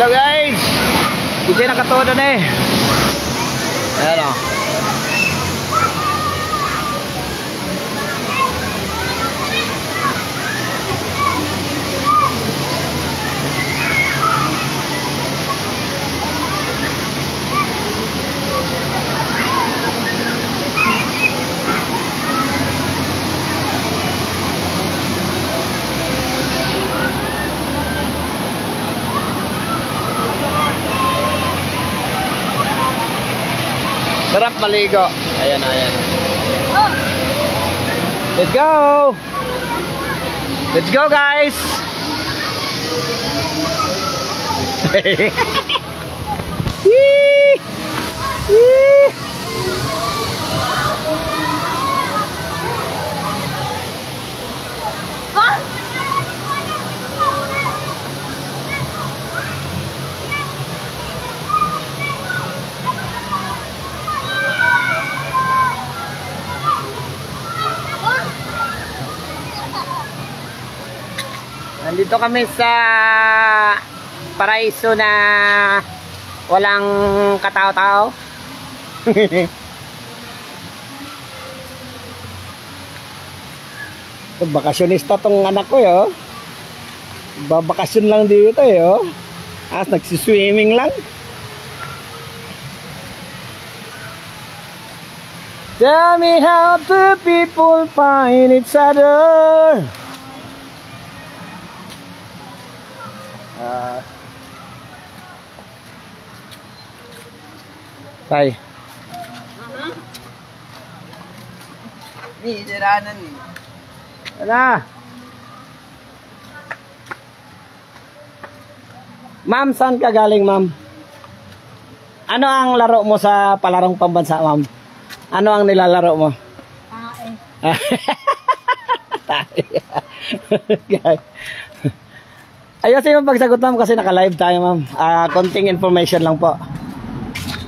Hello guys! Hindi nakatodo na eh. Ayan o. Sarap maligo. Ayan, ayan. Let's go! Let's go guys! Nandito kami sa paraiso na walang katao-tao. Bakasyonista tong anak ko yo. Babakasyon lang dito yo. As nagsiswimming lang. Tell me how the people find each other. Tay. Ni jaranan ni. Ana. Ma'am, saan ka galing, ma'am? Ano ang laro mo sa palarong pambansa, ma'am? Ano ang nilalaro mo? Ayusin mo pagsagot, ma'am, kasi naka-live tayo, ma'am. Konting information lang po.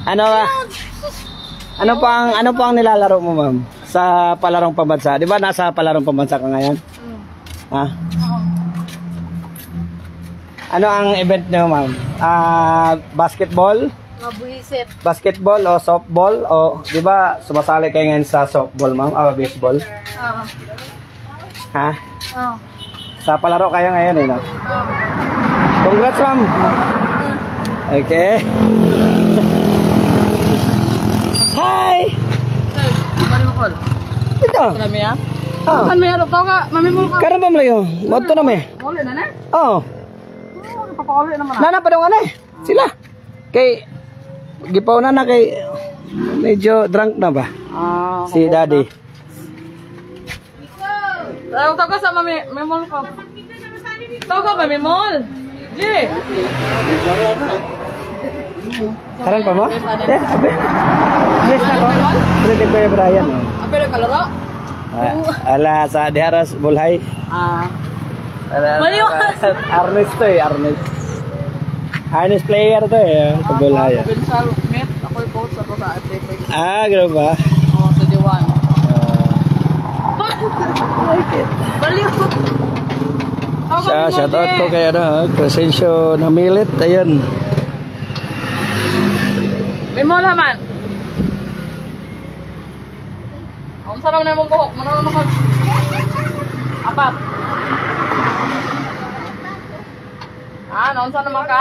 Ano pang nilalaro mo, ma'am, sa palarong pambansa? 'Di ba nasa palarong pambansa ka ngayon? Ha? Ano ang event niyo, ma'am? Basketball? Mabuisit. Basketball o softball o 'di ba sumasali kayo ngayon sa softball, ma'am? Baseball? Ha? Sa palaro kayo ngayon, eh, no? Congrats, ma'am. Okay. Hi! Ano mo call? Ito. Kami ya? Oh. Kan may arok tao ka, mamimul ka. Karon ba mo layo? Moto na me. Mole na na? Oo. Papakawali naman. Nana pa daw ano eh. Sila. Kay gipaw na kay medyo drunk na ba? Si daddy. Tawag ka sa mamimul ka. Tawag ka mamimul. Ji. Karan pa mo? Abe. Yes na ko. Pwede ko yung Brian. Apa yung kalaro? Ala sa diharas bulhay. Maliw. Arnes to eh, Arnes. Arnes player to eh, sa bulhay. Binsal, met. Ako yung coach ako sa ate. Gano'n ba? Oo, sa Diwan. Baliw. Shout out po kay Crescencio Namilit. Ayun. May mola man. Ang sarang na mong buhok. Manalo ka. Apat. Naon sa naman ka?